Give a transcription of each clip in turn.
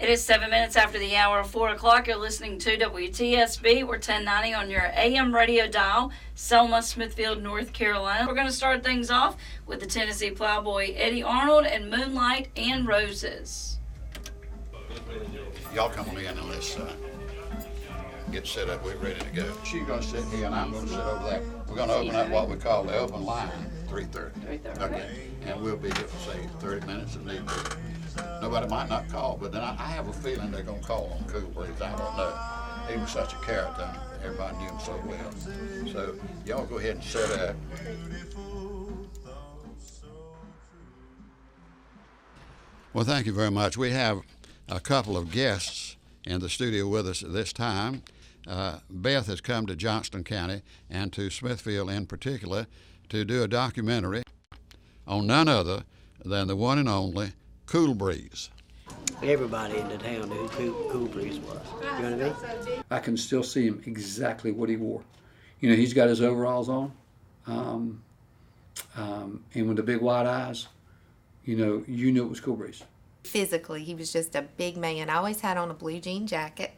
It is 7 minutes after the hour of 4 o'clock. You're listening to WTSB. We're 1090 on your AM radio dial, Selma, Smithfield, North Carolina. We're going to start things off with the Tennessee Plowboy Eddie Arnold and Moonlight and Roses. Y'all come on in and let's get set up. We're ready to go. She's going to sit here and I'm going to sit over there. We're going to open up what we call the open line, 3:30. Okay. And we'll be here for, say, 30 minutes if need be. Nobody might not call, but then I have a feeling they're going to call on Cool Breeze. I don't know. He was such a character. Everybody knew him so well. So y'all go ahead and set up. Well, thank you very much. We have a couple of guests in the studio with us at this time. Beth has come to Johnston County and to Smithfield in particular to do a documentary on none other than the one and only Cool Breeze. Everybody in the town knew who Cool Breeze was. You know what I mean? I can still see him exactly what he wore. You know, he's got his overalls on, and with the big wide eyes, you knew it was Cool Breeze. Physically, he was just a big man. I always had on a blue jean jacket,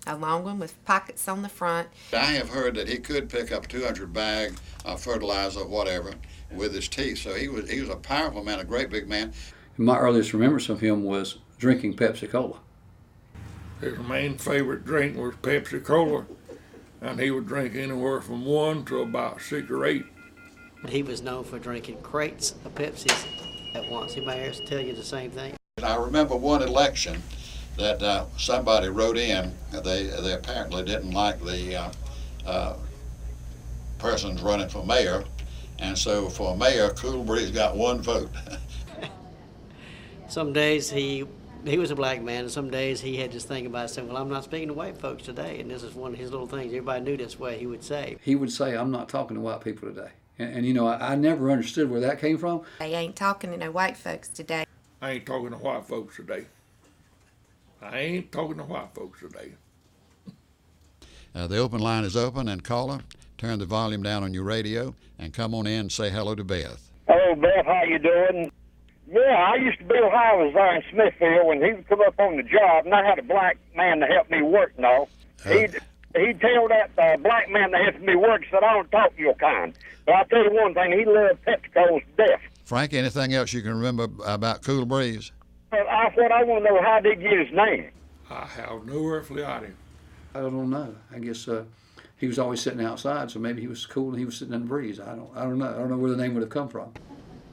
a long one with pockets on the front. I have heard that he could pick up 200 bags of fertilizer or whatever with his teeth. So he was a powerful man, a great big man. My earliest remembrance of him was drinking Pepsi-Cola. His main favorite drink was Pepsi-Cola, and he would drink anywhere from 1 to about 6 or 8. He was known for drinking crates of Pepsis at once. Anybody else tell you the same thing? I remember one election that somebody wrote in. They apparently didn't like the persons running for mayor, and so for mayor, Cool Breeze got 1 vote. Some days he was a black man, and some days he had this thing about saying, well, I'm not speaking to white folks today, and this is one of his little things. Everybody knew this way he would say. He would say, I'm not talking to white people today. And you know, I never understood where that came from. I ain't talking to no white folks today. I ain't talking to white folks today. I ain't talking to white folks today. The open line is open, and caller, turn the volume down on your radio and come on in and say hello to Beth. Hello, Beth. How you doing? Yeah, I used to be when I was there in Smithfield when he would come up on the job, and I had a black man to help me work and all. He'd tell that black man that helped me work, said, I don't talk your kind. But I'll tell you one thing, he loved Pepsi-Colas to death. Frank, anything else you can remember about Cool Breeze? I want to know, how did he get his name? I have no earthly idea. I don't know. I guess he was always sitting outside, so maybe he was cool and he was sitting in the breeze. I don't know. I don't know where the name would have come from.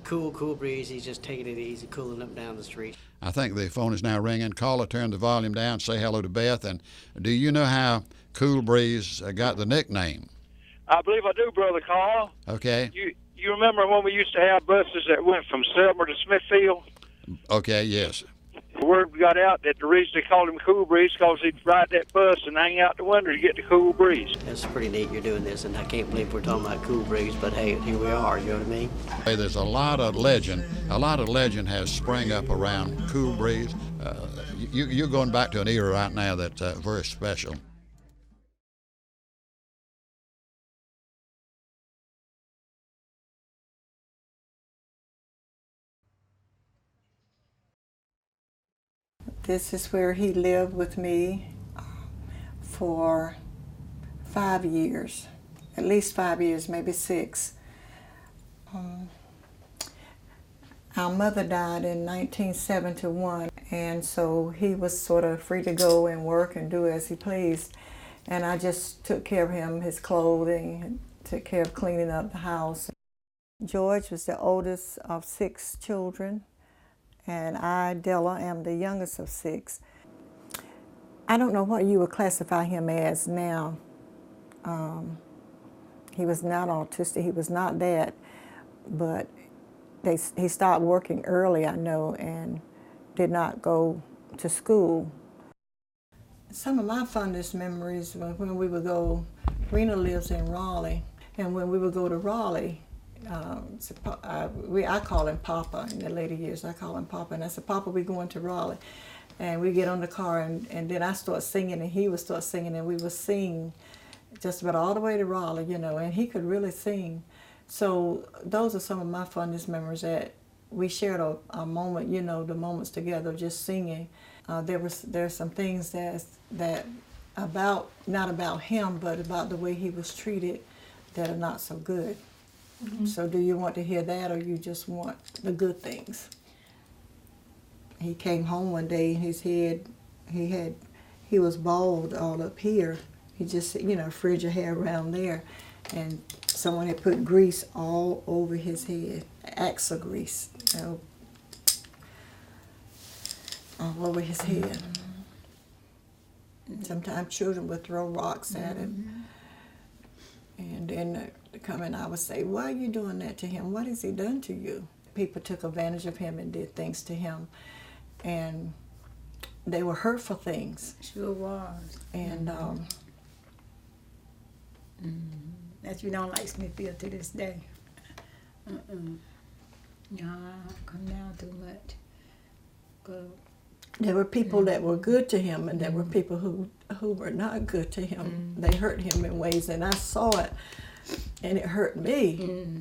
Cool Breeze, he's just taking it easy, cooling up down the street. I think the phone is now ringing. Caller, turn the volume down, say hello to Beth. And do you know how Cool Breeze got the nickname? I believe I do, Brother Carl. Okay. You remember when we used to have buses that went from Selma to Smithfield? Okay, yes. The word got out that the reason they called him Cool Breeze because he'd ride that bus and hang out the window to get the cool breeze. That's pretty neat you're doing this, and I can't believe we're talking about Cool Breeze, but hey, here we are, you know what I mean? Hey, there's a lot of legend has sprung up around Cool Breeze. You're going back to an era right now that's very special. This is where he lived with me for 5 years, at least 5 years, maybe 6. Our mother died in 1971, and so he was sort of free to go and work and do as he pleased. And I just took care of him, his clothing, took care of cleaning up the house. George was the oldest of 6 children. And I, Della, am the youngest of 6. I don't know what you would classify him as now. He was not autistic, he was not that, but he stopped working early, I know, and did not go to school. Some of my fondest memories were when we would go, Rena lives in Raleigh, and when we would go to Raleigh, I call him Papa. In the later years, I call him Papa. And I said, Papa, we're going to Raleigh. And we get on the car, and then I start singing, and he would start singing, and we would sing just about all the way to Raleigh, you know, and he could really sing. So those are some of my fondest memories, that we shared a moment, you know, the moments together, just singing. There's some things that about, not about him, but about the way he was treated that are not so good. Mm-hmm. So do you want to hear that, or you just want the good things? He came home one day, and his head, he was bald all up here. He just, you know, frigid hair around there. And someone had put grease all over his head, Axa grease, you know, all over his head. Sometimes children would throw rocks at him. And then come and I would say, why are you doing that to him? What has he done to you? People took advantage of him and did things to him. And they were hurtful things. Sure was. And that you don't like Smithfield to this day. No, come down too much. Good. There were people that were good to him, and there were people who were not good to him. They hurt him in ways, and I saw it, and it hurt me.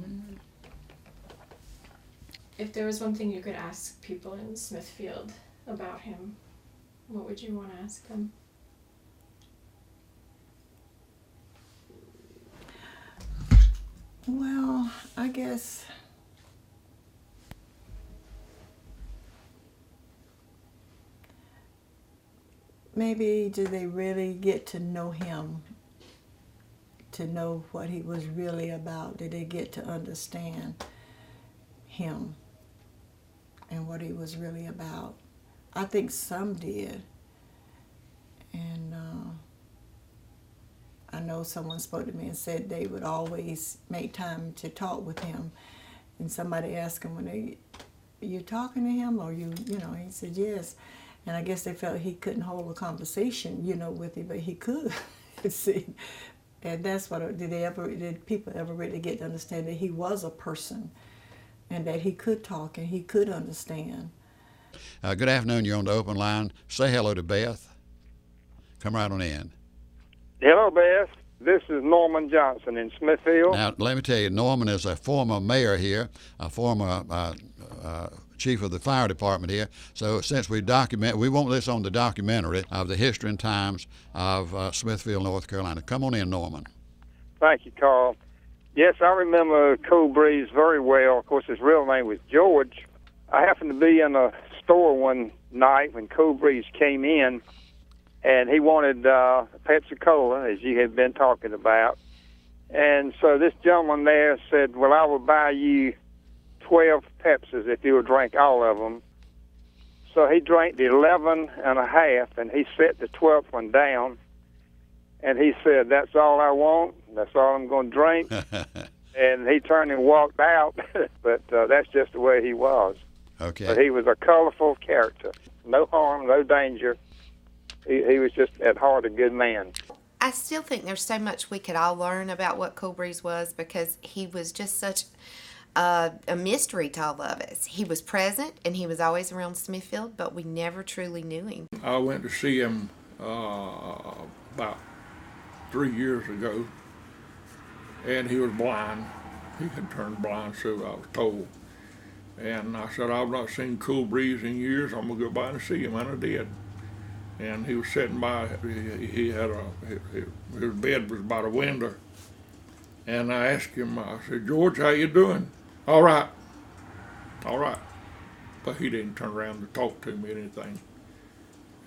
If there was one thing you could ask people in Smithfield about him, what would you want to ask them? Well, I guess maybe do they really get to know him, to know what he was really about? Did they get to understand him and what he was really about? I think some did. And I know someone spoke to me and said they would always make time to talk with him. And somebody asked him, are you talking to him, or you know, he said yes. And I guess they felt he couldn't hold a conversation, you know, with him, but he could. See, and that's what, did people ever really get to understand that he was a person and that he could talk and he could understand? Good afternoon, you're on the open line. Say hello to Beth. Come right on in. Hello, Beth. This is Norman Johnson in Smithfield. Now, let me tell you, Norman is a former mayor here, a former chief of the fire department here. So since we want this on the documentary of the history and times of Smithfield, North Carolina. Come on in, Norman. Thank you, Carl. Yes, I remember Cool Breeze very well. Of course, his real name was George. I happened to be in a store one night when Cool Breeze came in, and he wanted Pepsi-Cola, as you had been talking about. And so this gentleman there said, well, I will buy you 12 Pepsis if you will drink all of them. So he drank the 11 and a half, and he set the 12th one down. And he said, that's all I want. That's all I'm going to drink. And he turned and walked out. But that's just the way he was. Okay. But he was a colorful character. No harm, no danger. He was just at heart a good man. I still think there's so much we could all learn about what Cool Breeze was, because he was just such a mystery to all of us. He was present and he was always around Smithfield, but we never truly knew him. I went to see him about 3 years ago, and he was blind. He had turned blind, so I was told. And I said, I've not seen Cool Breeze in years. I'm going to go by and see him, and I did. And he was sitting by, he had his bed was by the window. And I asked him, I said, George, how you doing? All right. But he didn't turn around to talk to me or anything.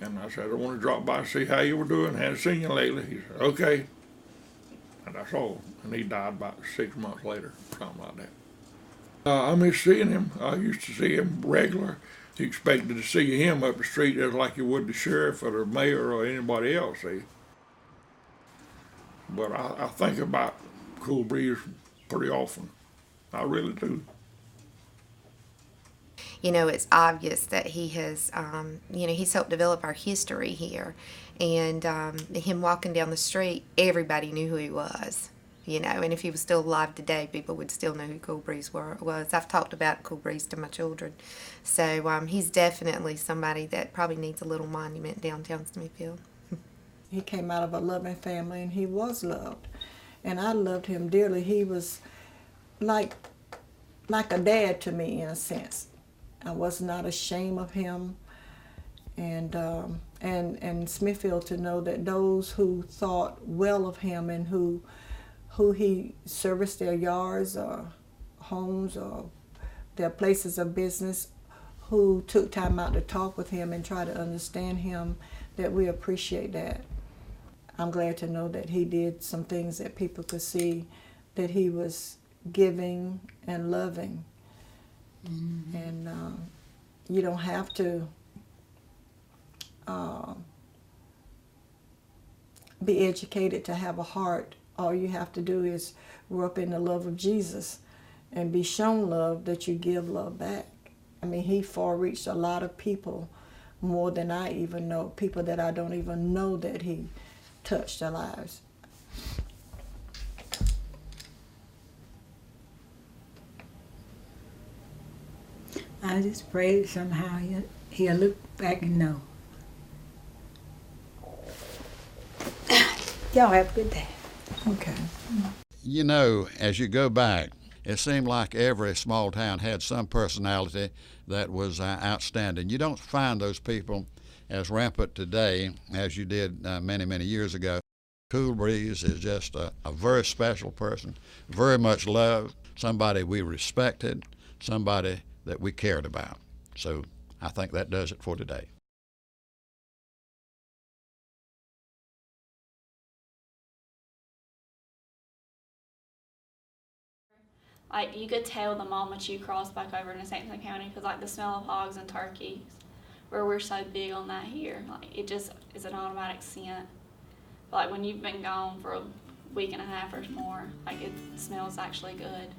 And I said, I want to drop by and see how you were doing. Hadn't seen you lately. He said, okay. And that's all. And he died about 6 months later, something like that. I miss seeing him. I used to see him regular. You expected to see him up the street just like you would the sheriff or the mayor or anybody else, see. But I think about Cool Breeze pretty often. I really do. You know, it's obvious that he has, he's helped develop our history here. And him walking down the street, everybody knew who he was. You know, and if he was still alive today, people would still know who Cool Breeze was. I've talked about Cool Breeze to my children. So he's definitely somebody that probably needs a little monument downtown Smithfield. He came out of a loving family, and he was loved. And I loved him dearly. He was like like a dad to me in a sense. I was not ashamed of him, and Smithfield to know that those who thought well of him and who he serviced their yards or homes or their places of business, who took time out to talk with him and try to understand him, that we appreciate that. I'm glad to know that he did some things that people could see that he was giving and loving. And you don't have to be educated to have a heart. All you have to do is grow up in the love of Jesus and be shown love, that you give love back. I mean, he far-reached a lot of people, more than I even know, people that I don't even know that he touched their lives. I just pray that somehow he'll look back and know. Y'all have a good day. Okay. You know, as you go back, it seemed like every small town had some personality that was outstanding. You don't find those people as rampant today as you did many, many years ago. Cool Breeze is just a very special person, very much loved, somebody we respected, somebody that we cared about. So I think that does it for today. Like, you could tell the moment you crossed back over into Sampson County, because, like, the smell of hogs and turkeys, where we're so big on that here, like, it just is an automatic scent. But, like, when you've been gone for a week and a half or more, like, it smells actually good.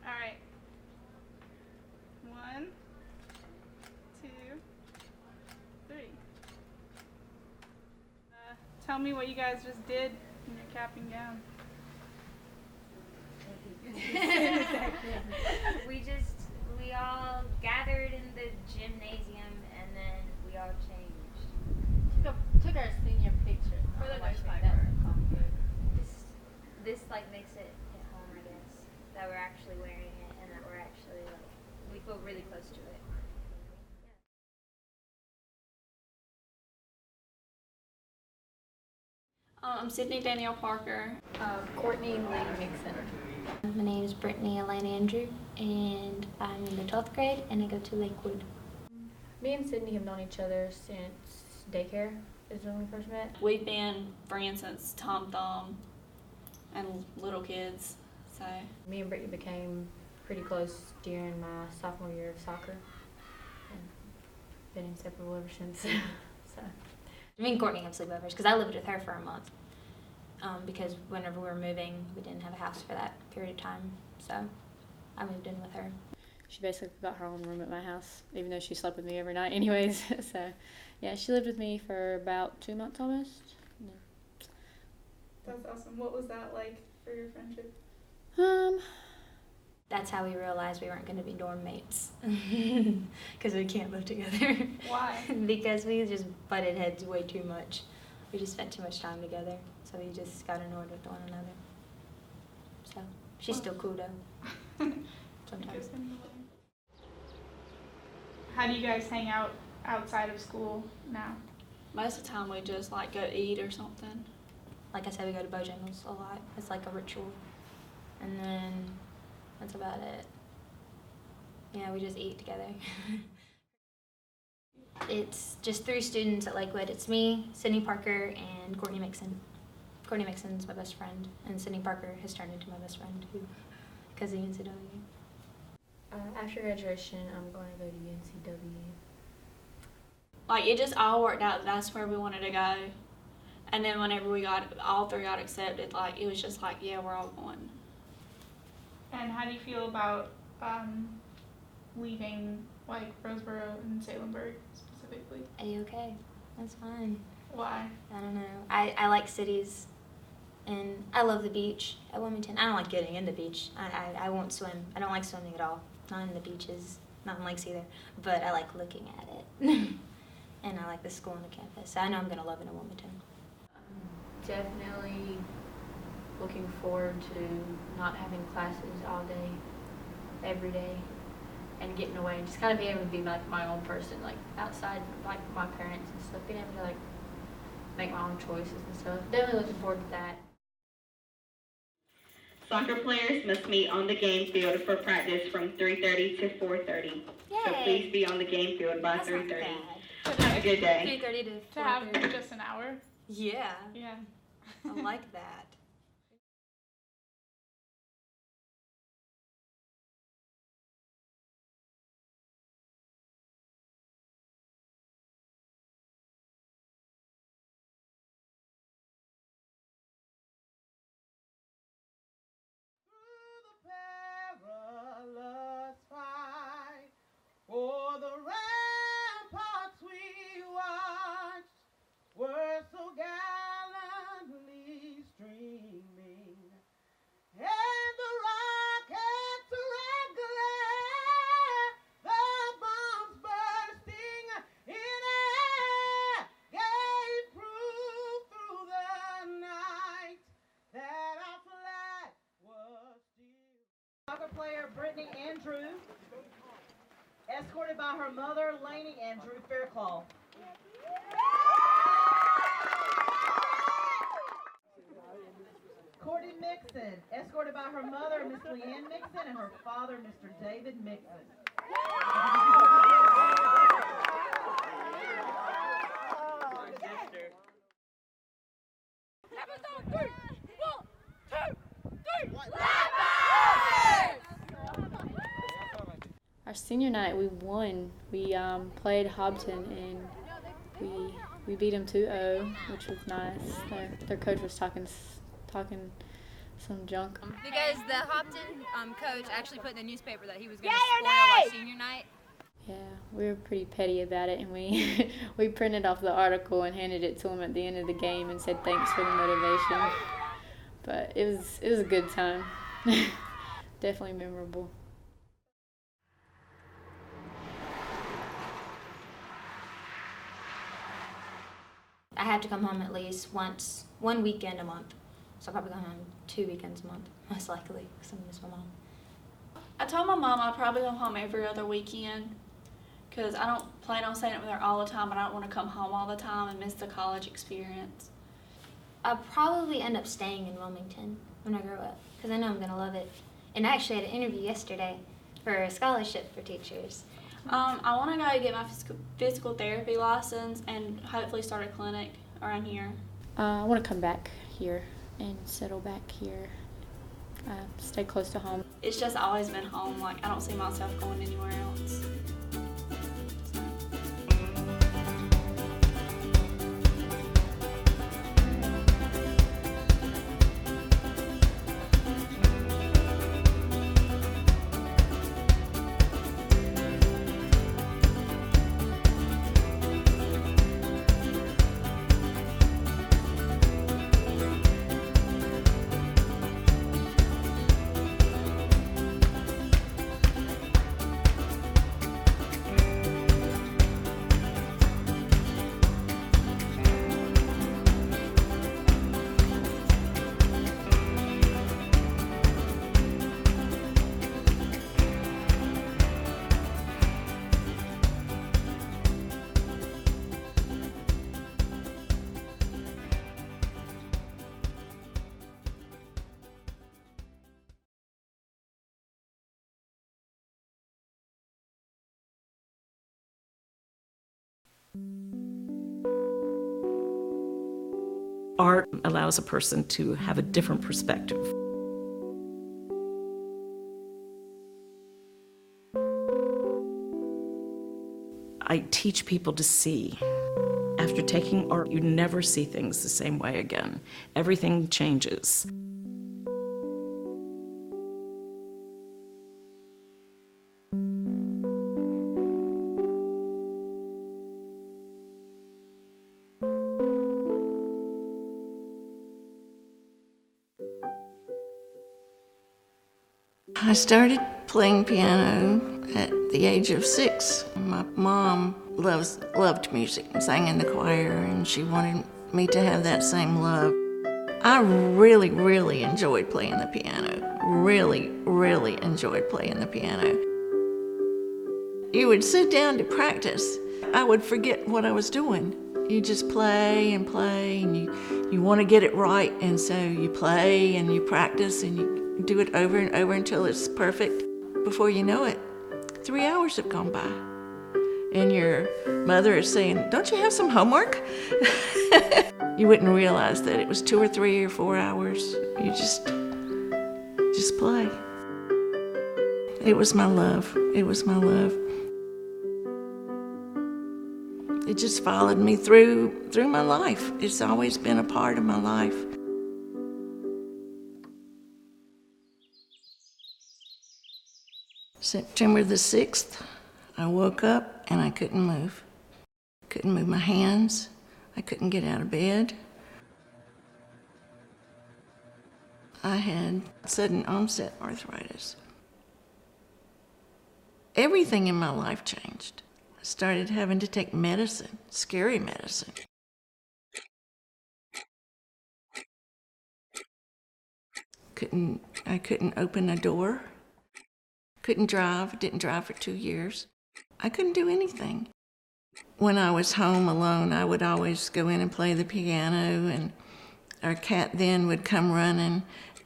Alright. 1, 2, 3. Tell me what you guys just did in your cap and gown. We all gathered in the gymnasium and then we all changed. Took our senior picture. For the newspaper. This like makes it at home, I guess, that we're actually wearing it and that we're actually like, we feel really close to it. I'm Sydney Danielle Parker. Courtney Lee Mixon. My name is Brittany Elaine Andrew, and I'm in the 12th grade, and I go to Lakewood. Me and Sydney have known each other since daycare is when we first met. We've been friends since Tom Thumb and little kids, so. Me and Brittany became pretty close during my sophomore year of soccer, and been inseparable ever since. So. Me and Courtney have sleepovers, because I lived with her for a month. Because whenever we were moving, we didn't have a house for that period of time, so I moved in with her. She basically got her own room at my house, even though she slept with me every night anyways. So, yeah, she lived with me for about 2 months almost. Yeah. That's awesome. What was that like for your friendship? That's how we realized we weren't going to be dorm mates, because we can't live together. Why? Because we just butted heads way too much. We just spent too much time together, so we just got annoyed with one another. So, she's still cool though, sometimes. How do you guys hang out outside of school now? Most of the time we just like go eat or something. Like I said, we go to Bojangles a lot. It's like a ritual. And then that's about it. Yeah, we just eat together. It's just 3 students at Lakewood. It's me, Sydney Parker, and Courtney Mixon. Courtney Mixon's my best friend, and Sydney Parker has turned into my best friend, because of UNCW. After graduation, I'm going to go to UNCW. Like, it just all worked out. That's where we wanted to go. And then whenever all 3 got accepted, like, it was just like, yeah, we're all going. And how do you feel about leaving like Roseboro and Salemburg specifically? A-okay. That's fine. Why? I don't know. I like cities, and I love the beach at Wilmington. I don't like getting in the beach. I won't swim. I don't like swimming at all. Not in the beaches, not in lakes either. But I like looking at it. And I like the school and the campus. So I know I'm going to love it in Wilmington. Definitely looking forward to not having classes all day, every day, and getting away and just kind of being able to be like my own person, like outside of like my parents and stuff, being able to like make my own choices and stuff. Definitely looking forward to that. Soccer players must meet on the game field for practice from 3:30 to 4:30. So please be on the game field by 3:30. Have a good day. 3:30 to 4:30. To have just an hour? Yeah. Yeah. I like that. Perilous fight for the ramparts we watched were so gallantly streaming, and the rockets regular, the bombs bursting in air, gave proof through the night that our flag was still. Soccer player Brittany Andrew, escorted by her mother Lainey Andrew Fairclough. Courtney Mixon, escorted by her mother, Miss Leanne Mixon, and her father, Mr. David Mixon. Our senior night, we won. We played Hobson, and we beat them 2-0, which was nice. Their coach was talking some junk. Because the Hobson coach actually put in the newspaper that he was going to spoil our senior night. Yeah, we were pretty petty about it, and we we printed off the article and handed it to him at the end of the game and said thanks for the motivation. But it was a good time. Definitely memorable. I have to come home at least one weekend a month. So I'll probably come home 2 weekends a month, most likely, because I'm going to miss my mom. I told my mom I'd probably go home every other weekend because I don't plan on staying up with her all the time, but I don't want to come home all the time and miss the college experience. I'll probably end up staying in Wilmington when I grow up because I know I'm going to love it. And I actually had an interview yesterday for a scholarship for teachers. I want to go get my physical therapy license and hopefully start a clinic around here. I want to come back here and settle back here, stay close to home. It's just always been home. Like, I don't see myself going anywhere else. Art allows a person to have a different perspective. I teach people to see. After taking art, you never see things the same way again. Everything changes. I started playing piano at the age of 6. My mom loved music and sang in the choir, and she wanted me to have that same love. I really, really enjoyed playing the piano. Really, really enjoyed playing the piano. You would sit down to practice. I would forget what I was doing. You just play, and you want to get it right, and so you play and you practice and you do it over and over until it's perfect. Before you know it, 3 hours have gone by. And your mother is saying, "Don't you have some homework?" You wouldn't realize that it was 2 or 3 or 4 hours. You just play. It was my love. It was my love. It just followed me through my life. It's always been a part of my life. September the 6th, I woke up and I couldn't move. Couldn't move my hands. I couldn't get out of bed. I had sudden onset arthritis. Everything in my life changed. I started having to take medicine, scary medicine. I couldn't open a door. Couldn't drive, didn't drive for 2 years. I couldn't do anything. When I was home alone, I would always go in and play the piano, and our cat then would come running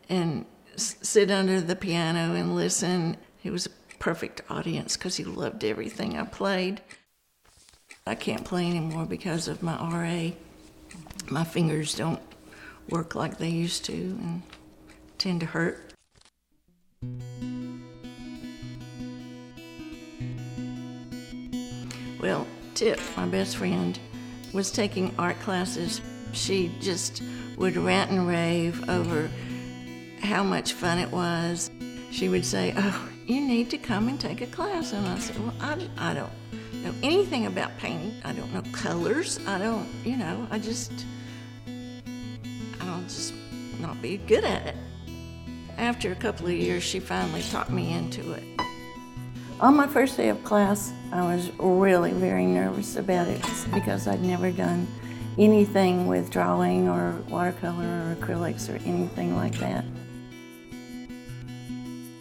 and sit under the piano and listen. He was a perfect audience because he loved everything I played. I can't play anymore because of my RA. My fingers don't work like they used to and tend to hurt. Well, Tip, my best friend, was taking art classes. She just would rant and rave over how much fun it was. She would say, "Oh, you need to come and take a class." And I said, "Well, I don't know anything about painting. I don't know colors. I'll just not be good at it." After a couple of years, she finally talked me into it. On my first day of class, I was really very nervous about it because I'd never done anything with drawing or watercolor or acrylics or anything like that.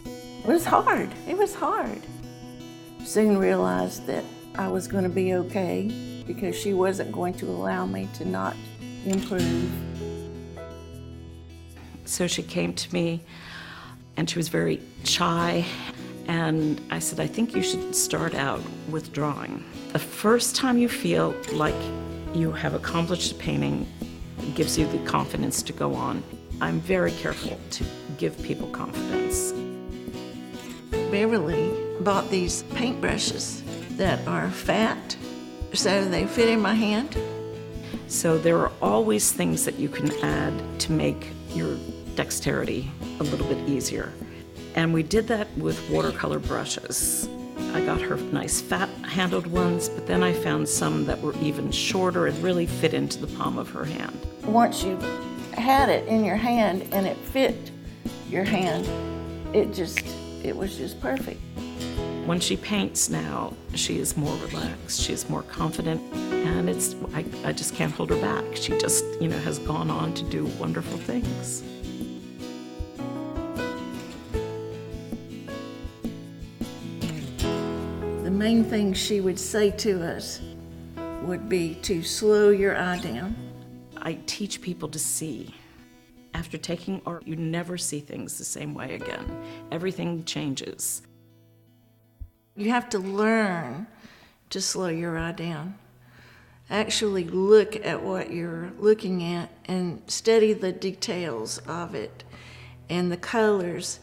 It was hard. It was hard. Soon realized that I was going to be okay because she wasn't going to allow me to not improve. So she came to me and she was very shy. And I said, "I think you should start out with drawing. The first time you feel like you have accomplished a painting, it gives you the confidence to go on." I'm very careful to give people confidence. Beverly bought these paintbrushes that are fat, so they fit in my hand. So there are always things that you can add to make your dexterity a little bit easier. And we did that with watercolor brushes. I got her nice fat-handled ones, but then I found some that were even shorter and really fit into the palm of her hand. Once you had it in your hand and it fit your hand, it was just perfect. When she paints now, she is more relaxed, she is more confident, and I just can't hold her back. She just, has gone on to do wonderful things. The main thing she would say to us would be to slow your eye down. I teach people to see. After taking art, you never see things the same way again. Everything changes. You have to learn to slow your eye down. Actually look at what you're looking at and study the details of it and the colors.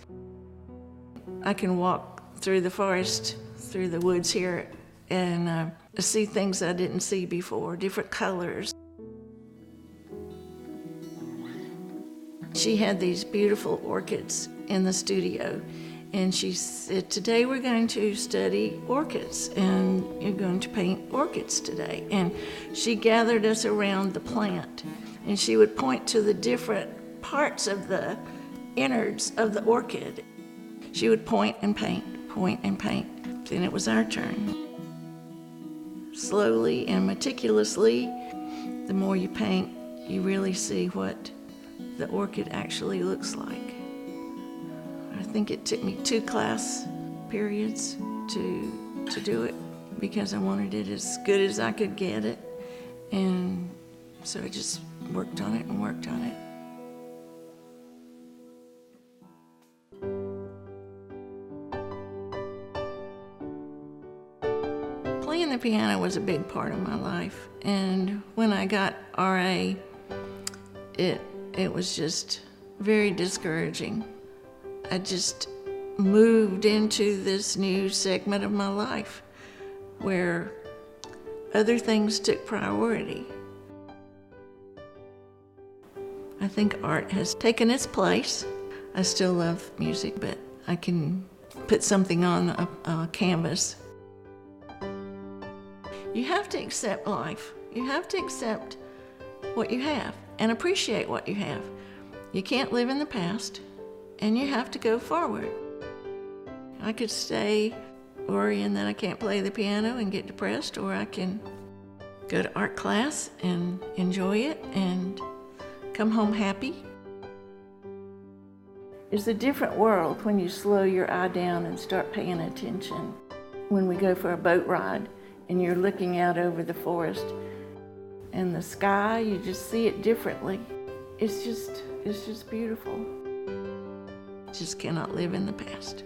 I can walk through the forest, through the woods here, and see things I didn't see before, different colors. She had these beautiful orchids in the studio, and she said, "Today we're going to study orchids, and you're going to paint orchids today." And she gathered us around the plant, and she would point to the different parts of the innards of the orchid. she would point and paint, point and paint. Then it was our turn. Slowly and meticulously, the more you paint, you really see what the orchid actually looks like. I think it took me 2 class periods to do it because I wanted it as good as I could get it. And so I just worked on it and worked on it. Playing the piano was a big part of my life, and when I got RA, it was just very discouraging. I just moved into this new segment of my life where other things took priority. I think art has taken its place. I still love music, but I can put something on a canvas. You have to accept life. You have to accept what you have and appreciate what you have. You can't live in the past, and you have to go forward. I could stay worrying that I can't play the piano and get depressed, or I can go to art class and enjoy it and come home happy. It's a different world when you slow your eye down and start paying attention. When we go for a boat ride, and you're looking out over the forest and the sky, you just see it differently. It's just beautiful. Just cannot live in the past.